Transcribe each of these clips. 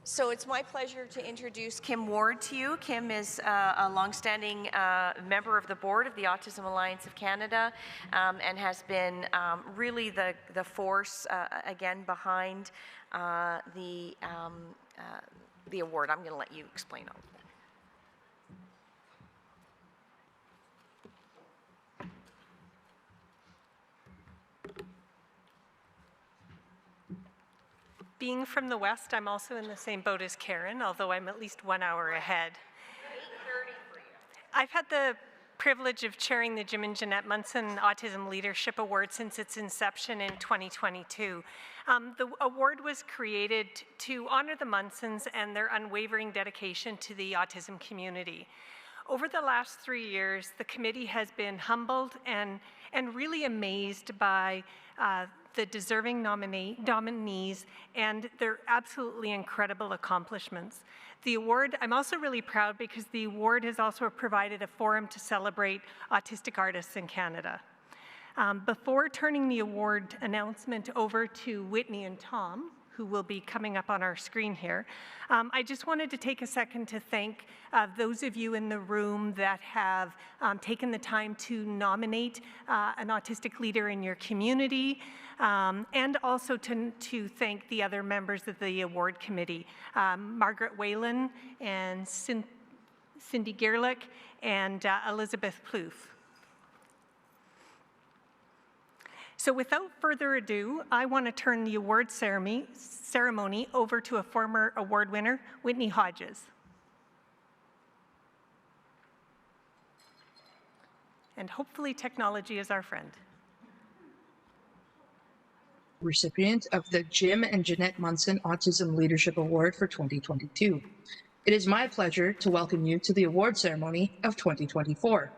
So it's my pleasure to introduce Kim Ward to you. Kim is a longstanding member of the board of the Autism Alliance of Canada and has been really the force, again, behind the award. I'm going to let you explain all of that. Being from the West, I'm also in the same boat as Karen, although I'm at least 1 hour ahead. 8:30 for you. I've had the privilege of chairing the Jim and Ginette Munson Autism Leadership Award since its inception in 2022. The award was created to honor the Munsons and their unwavering dedication to the autism community. Over the last 3 years, the committee has been humbled and really amazed by the deserving nominees and their absolutely incredible accomplishments. The award, I'm also really proud because the award has also provided a forum to celebrate autistic artists in Canada. Before turning the award announcement over to Whitney and Tom, who will be coming up on our screen here, I just wanted to take a second to thank those of you in the room that have taken the time to nominate an autistic leader in your community, and also to thank the other members of the award committee, Margaret Whalen and Cindy Gerlich and Elizabeth Plouffe. So without further ado, I want to turn the award ceremony over to a former award winner, Whitney Hodges. And hopefully technology is our friend. Recipient of the Jim and Ginette Munson Autism Leadership Award for 2022. It is my pleasure to welcome you to the award ceremony of 2024.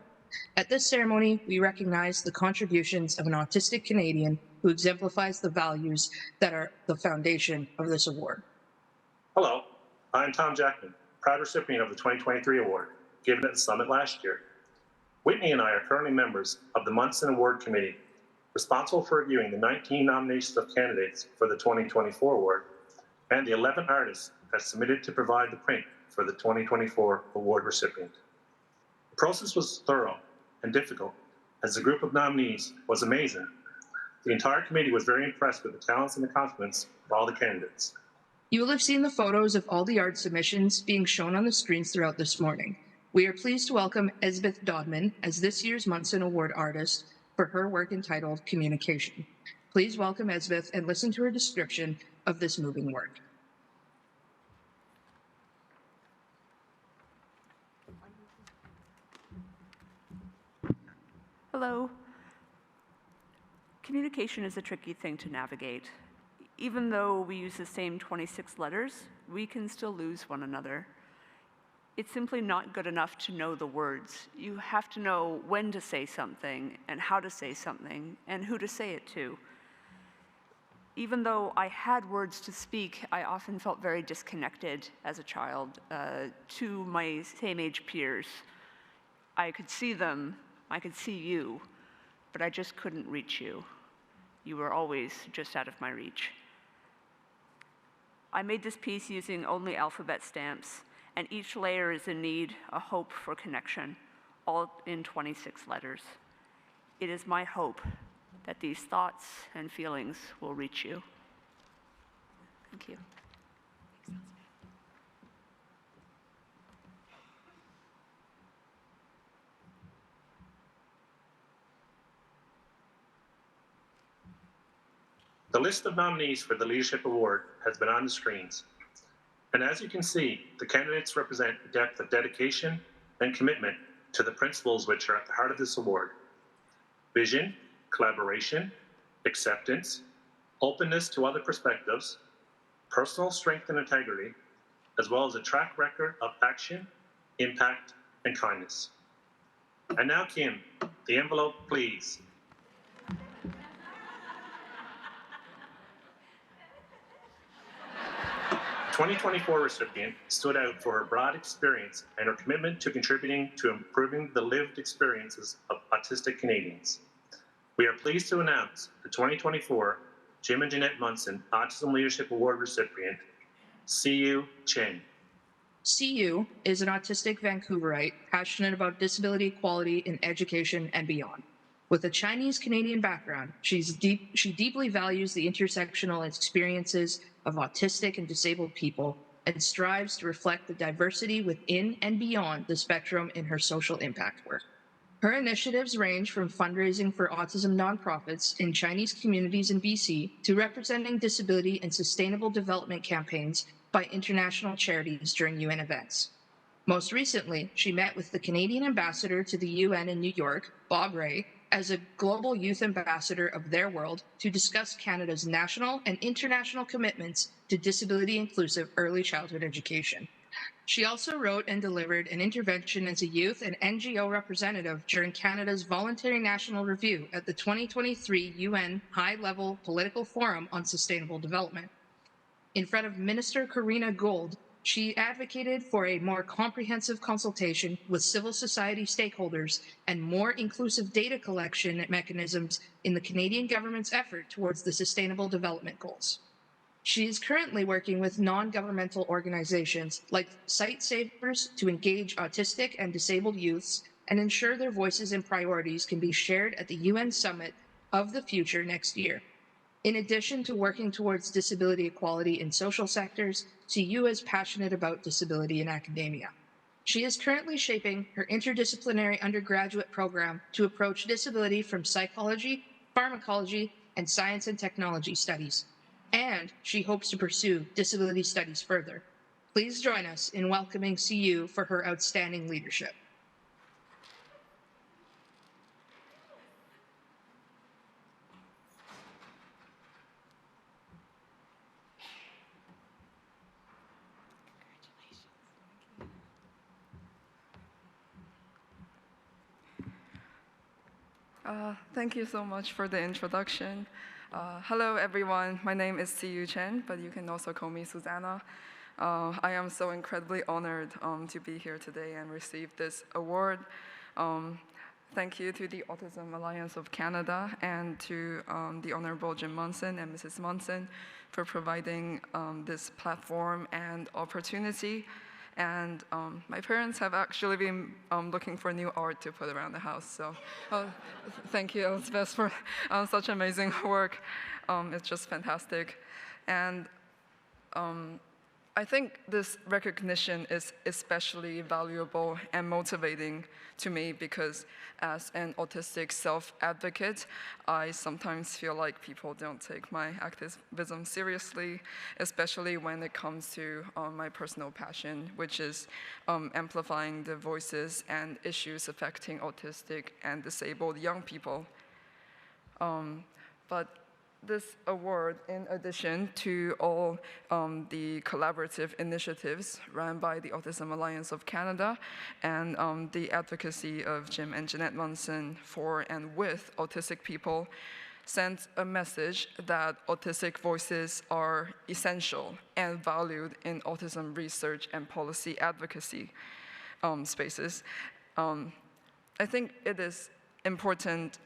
At this ceremony, we recognize the contributions of an autistic Canadian who exemplifies the values that are the foundation of this award. Hello, I'm Tom Jackman, proud recipient of the 2023 award, given at the summit last year. Whitney and I are currently members of the Munson Award Committee, responsible for reviewing the 19 nominations of candidates for the 2024 award and the 11 artists that submitted to provide the print for the 2024 award recipient. The process was thorough and difficult, as the group of nominees was amazing. The entire committee was very impressed with the talents and accomplishments of all the candidates. You will have seen the photos of all the art submissions being shown on the screens throughout this morning. We are pleased to welcome Esbeth Dodman as this year's Munson Award artist for her work entitled Communication. Please welcome Esbeth and listen to her description of this moving work. Hello. Communication is a tricky thing to navigate. Even though we use the same 26 letters, we can still lose one another. It's simply not good enough to know the words. You have to know when to say something and how to say something and who to say it to. Even though I had words to speak, I often felt very disconnected as a child to my same-age peers. I could see them, I could see you, but I just couldn't reach you. You were always just out of my reach. I made this piece using only alphabet stamps, and each layer is in need, a hope for connection, all in 26 letters. It is my hope that these thoughts and feelings will reach you. Thank you. The list of nominees for the Leadership Award has been on the screens. And as you can see, the candidates represent a depth of dedication and commitment to the principles which are at the heart of this award: vision, collaboration, acceptance, openness to other perspectives, personal strength and integrity, as well as a track record of action, impact, and kindness. And now, Kim, the envelope, please. The 2024 recipient stood out for her broad experience and her commitment to contributing to improving the lived experiences of autistic Canadians. We are pleased to announce the 2024 Jim and Ginette Munson Autism Leadership Award recipient, Siyu Chen. Siyu is an autistic Vancouverite passionate about disability equality in education and beyond. With a Chinese-Canadian background, she deeply values the intersectional experiences of autistic and disabled people and strives to reflect the diversity within and beyond the spectrum in her social impact work. Her initiatives range from fundraising for autism nonprofits in Chinese communities in BC to representing disability and sustainable development campaigns by international charities during UN events. Most recently, she met with the Canadian ambassador to the UN in New York, Bob Ray, as a global youth ambassador of their world to discuss Canada's national and international commitments to disability-inclusive early childhood education. She also wrote and delivered an intervention as a youth and NGO representative during Canada's Voluntary National Review at the 2023 UN High-Level Political Forum on Sustainable Development. In front of Minister Karina Gould, she advocated for a more comprehensive consultation with civil society stakeholders and more inclusive data collection mechanisms in the Canadian government's effort towards the Sustainable Development Goals. She is currently working with non-governmental organizations like Sight Savers to engage autistic and disabled youths and ensure their voices and priorities can be shared at the UN Summit of the Future next year. In addition to working towards disability equality in social sectors, Siyu is passionate about disability in academia. She is currently shaping her interdisciplinary undergraduate program to approach disability from psychology, pharmacology, and science and technology studies. And she hopes to pursue disability studies further. Please join us in welcoming Siyu for her outstanding leadership. Thank you so much for the introduction. Hello, everyone. My name is Siyu Chen, but you can also call me Susanna. I am so incredibly honored to be here today and receive this award. Thank you to the Autism Alliance of Canada and to the Honorable Jim Munson and Mrs. Munson for providing this platform and opportunity. And my parents have actually been looking for new art to put around the house. So thank you, Elizabeth, for such amazing work. It's just fantastic. And I think this recognition is especially valuable and motivating to me because as an autistic self-advocate, I sometimes feel like people don't take my activism seriously, especially when it comes to my personal passion, which is amplifying the voices and issues affecting autistic and disabled young people. But this award, in addition to all the collaborative initiatives run by the Autism Alliance of Canada and the advocacy of Jim and Ginette Munson for and with autistic people, sends a message that autistic voices are essential and valued in autism research and policy advocacy spaces. I think it is important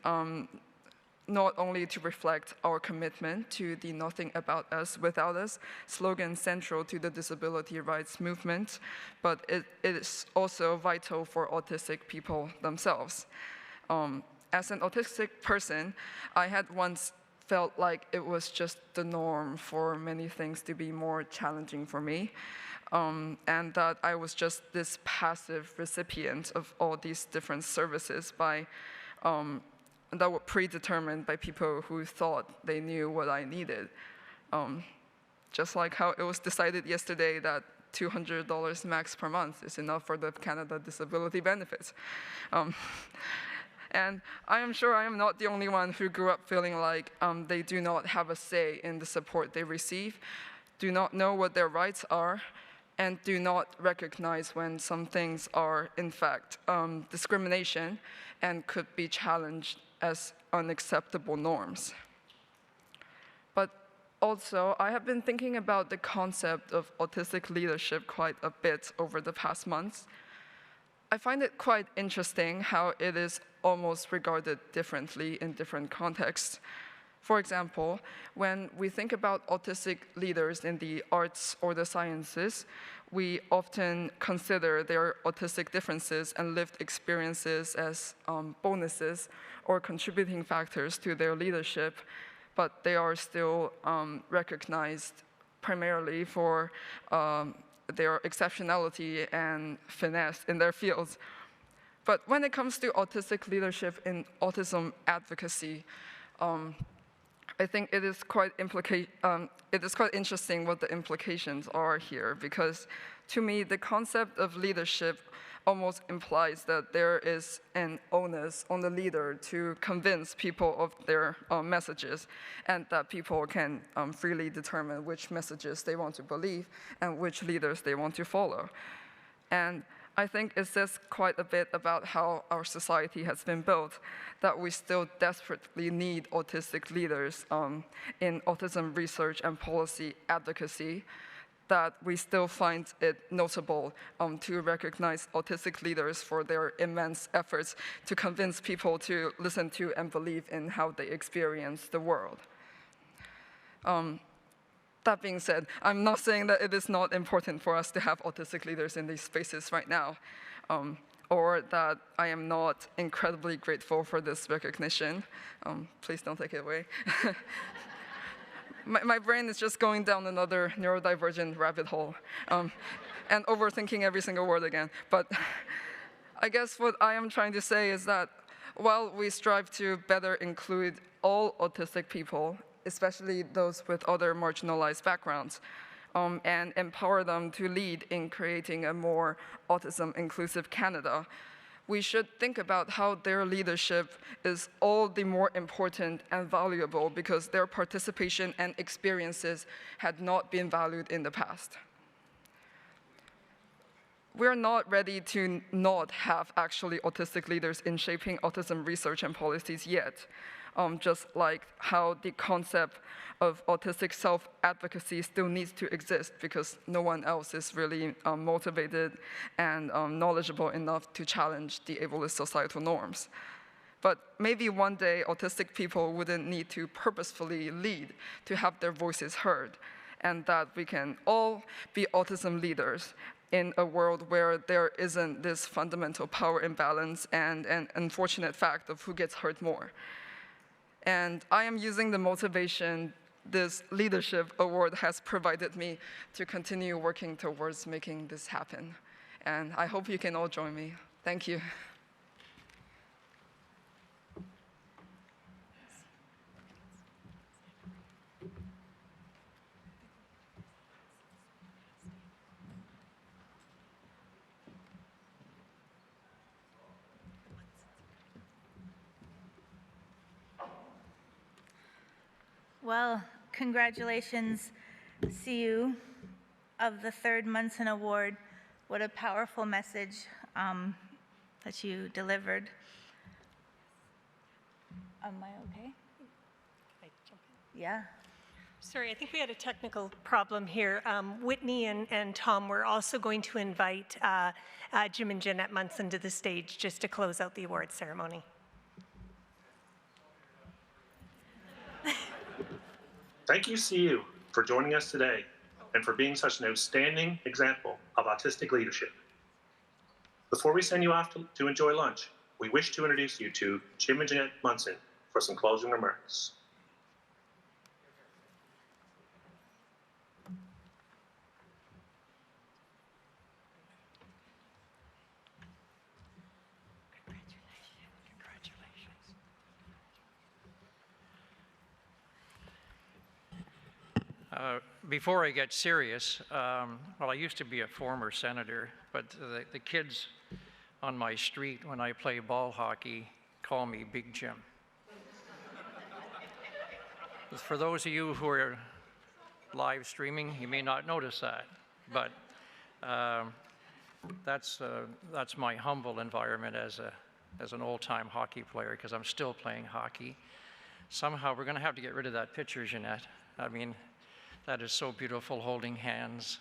not only to reflect our commitment to the Nothing About Us Without Us slogan central to the disability rights movement, but it is also vital for autistic people themselves. As an autistic person, I had once felt like it was just the norm for many things to be more challenging for me, and that I was just this passive recipient of all these different services that were predetermined by people who thought they knew what I needed. Just like how it was decided yesterday that $200 max per month is enough for the Canada disability benefits. And I am sure I am not the only one who grew up feeling like they do not have a say in the support they receive, do not know what their rights are, and do not recognize when some things are, in fact, discrimination and could be challenged as unacceptable norms. But also, I have been thinking about the concept of autistic leadership quite a bit over the past months. I find it quite interesting how it is almost regarded differently in different contexts. For example, when we think about autistic leaders in the arts or the sciences, we often consider their autistic differences and lived experiences as bonuses or contributing factors to their leadership, but they are still recognized primarily for their exceptionality and finesse in their fields. But when it comes to autistic leadership in autism advocacy, I think it is quite interesting what the implications are here, because to me, the concept of leadership almost implies that there is an onus on the leader to convince people of their messages, and that people can freely determine which messages they want to believe and which leaders they want to follow. And I think it says quite a bit about how our society has been built, that we still desperately need autistic leaders in autism research and policy advocacy, that we still find it notable to recognize autistic leaders for their immense efforts to convince people to listen to and believe in how they experience the world. That being said, I'm not saying that it is not important for us to have autistic leaders in these spaces right now, or that I am not incredibly grateful for this recognition. Please don't take it away. My brain is just going down another neurodivergent rabbit hole and overthinking every single word again. But I guess what I am trying to say is that while we strive to better include all autistic people, especially those with other marginalized backgrounds, and empower them to lead in creating a more autism-inclusive Canada, we should think about how their leadership is all the more important and valuable because their participation and experiences had not been valued in the past. We're not ready to not have actually autistic leaders in shaping autism research and policies yet. Just like how the concept of autistic self-advocacy still needs to exist because no one else is really motivated and knowledgeable enough to challenge the ableist societal norms. But maybe one day autistic people wouldn't need to purposefully lead to have their voices heard, and that we can all be autism leaders in a world where there isn't this fundamental power imbalance and an unfortunate fact of who gets heard more. And I am using the motivation this leadership award has provided me to continue working towards making this happen. And I hope you can all join me. Thank you. Well, congratulations, CU, of the Third Munson Award. What a powerful message that you delivered. Am I okay? Yeah. Sorry, I think we had a technical problem here. Whitney and Tom were also going to invite Jim and Ginette Munson to the stage just to close out the award ceremony. Thank you, CU, for joining us today and for being such an outstanding example of autistic leadership. Before we send you off to enjoy lunch, we wish to introduce you to Jim and Ginette Munson for some closing remarks. Before I get serious, well, I used to be a former senator, but the kids on my street when I play ball hockey call me Big Jim. For those of you who are live streaming, you may not notice that, but that's my humble environment as an old-time hockey player, because I'm still playing hockey. Somehow we're going to have to get rid of that picture, Ginette. I mean, that is so beautiful, holding hands.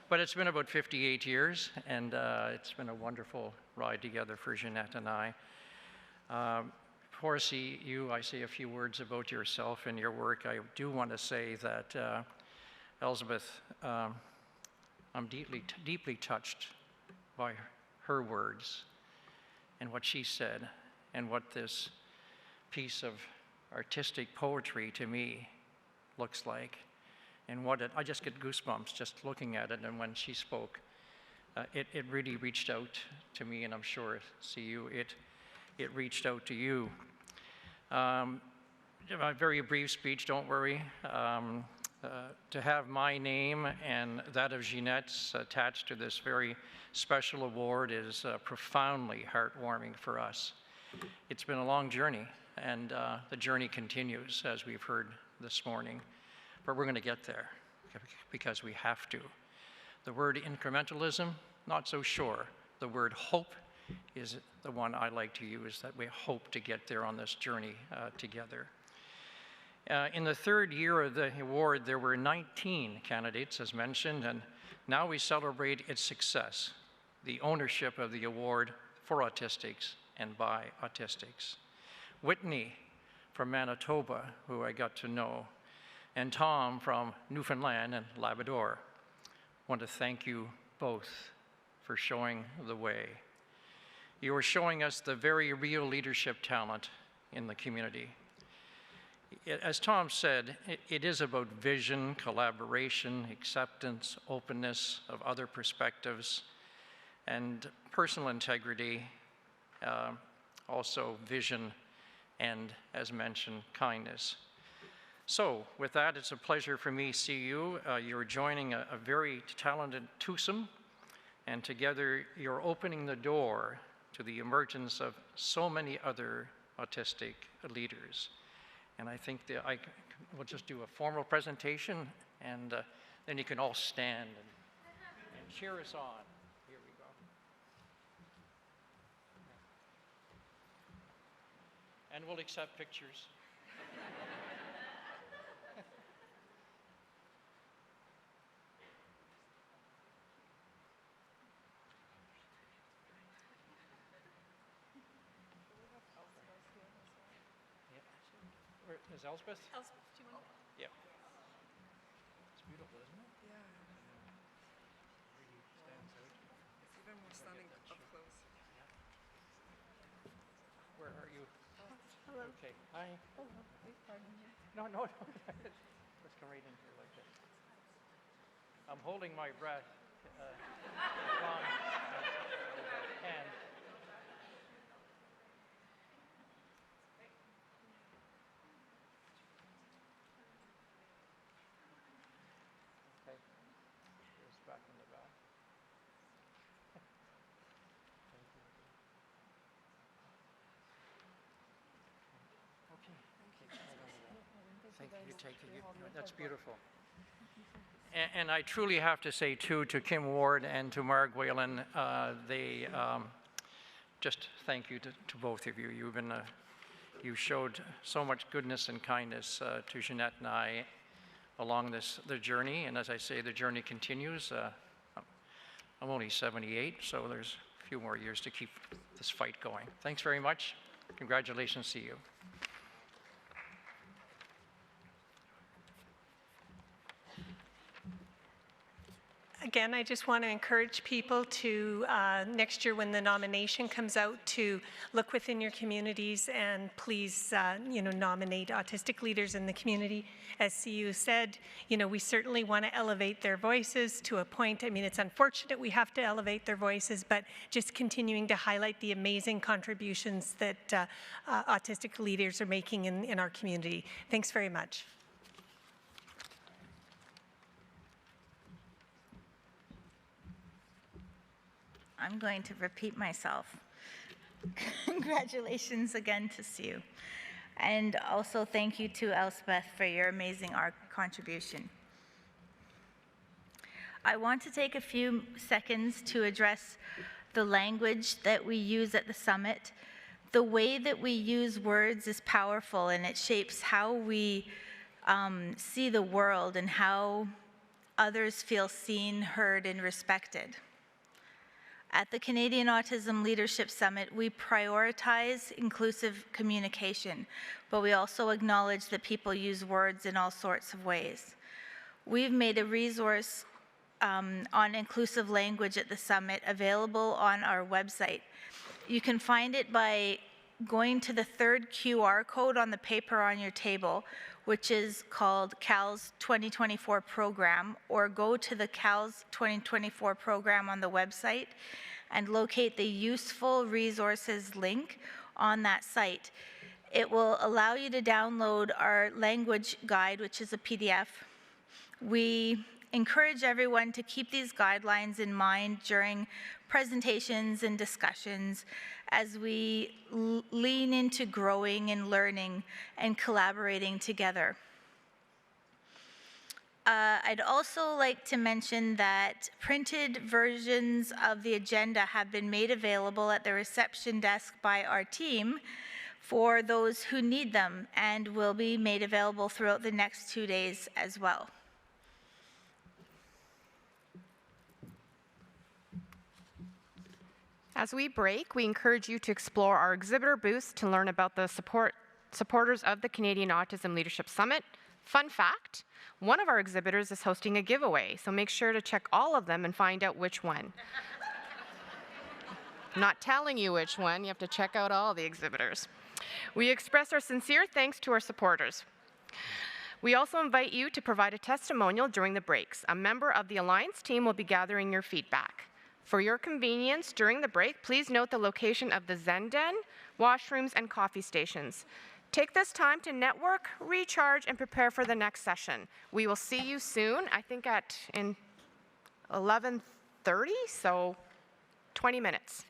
But it's been about 58 years, and it's been a wonderful ride together for Ginette and I. before CU, I say a few words about yourself and your work. I do want to say that Elizabeth, I'm deeply touched by her words and what she said and what this piece of artistic poetry to me looks like, and what I just get goosebumps just looking at it. And when she spoke, it really reached out to me, and I'm sure CU, it reached out to you. A very brief speech, don't worry. To have my name and that of Ginette's attached to this very special award is profoundly heartwarming for us. It's been a long journey, and the journey continues, as we've heard this morning. But we're going to get there because we have to. The word incrementalism, not so sure. The word hope is the one I like to use, that we hope to get there on this journey together. In the third year of the award, there were 19 candidates, as mentioned, and now we celebrate its success, the ownership of the award for autistics and by autistics. Whitney from Manitoba, who I got to know, and Tom from Newfoundland and Labrador. I want to thank you both for showing the way. You are showing us the very real leadership talent in the community. As Tom said, it is about vision, collaboration, acceptance, openness of other perspectives, and personal integrity, also vision, and, as mentioned, kindness. So, with that, it's a pleasure for me to see you. You're joining a very talented twosome, and together you're opening the door to the emergence of so many other autistic leaders. And I think that we'll just do a formal presentation, and then you can all stand and cheer us on. Here we go. And we'll accept pictures. Where is Elspeth? Elspeth, do you want to? Yeah. It's beautiful, isn't it? Yeah. Really stands out. It's even more stunning up close. Where are you? Hello. Okay. Hi. Hello. Pardon me. No. Let's come right in here like this. I'm holding my breath. Wrong hand. Okay. Here's back in the back. Thank you. Take it. That's beautiful. And I truly have to say, too, to Kim Ward and to Marg Whalen, they just thank you to both of you. You showed so much goodness and kindness to Ginette and I along the journey. And as I say, the journey continues. I'm only 78, so there's a few more years to keep this fight going. Thanks very much. Congratulations to you. Again, I just want to encourage people to, next year when the nomination comes out, to look within your communities and please, nominate autistic leaders in the community. As CU said, we certainly want to elevate their voices to a point. I mean, it's unfortunate we have to elevate their voices, but just continuing to highlight the amazing contributions that autistic leaders are making in our community. Thanks very much. I'm going to repeat myself. Congratulations again to Sue. And also thank you to Elspeth for your amazing art contribution. I want to take a few seconds to address the language that we use at the summit. The way that we use words is powerful, and it shapes how we see the world and how others feel seen, heard, and respected. At the Canadian Autism Leadership Summit, we prioritize inclusive communication, but we also acknowledge that people use words in all sorts of ways. We've made a resource on inclusive language at the summit available on our website. You can find it by going to the third QR code on the paper on your table, which is called CALS2024 program, or go to the CALS2024 program on the website and locate the useful resources link on that site. It will allow you to download our language guide, which is a PDF. We encourage everyone to keep these guidelines in mind during presentations and discussions as we lean into growing and learning and collaborating together. I'd also like to mention that printed versions of the agenda have been made available at the reception desk by our team for those who need them, and will be made available throughout the next 2 days as well. As we break, we encourage you to explore our exhibitor booths to learn about the supporters of the Canadian Autism Leadership Summit. Fun fact, one of our exhibitors is hosting a giveaway, so make sure to check all of them and find out which one. I'm not telling you which one, you have to check out all the exhibitors. We express our sincere thanks to our supporters. We also invite you to provide a testimonial during the breaks. A member of the Alliance team will be gathering your feedback. For your convenience during the break, please note the location of the Zen Den, washrooms, and coffee stations. Take this time to network, recharge, and prepare for the next session. We will see you soon, I think in 11:30, so 20 minutes.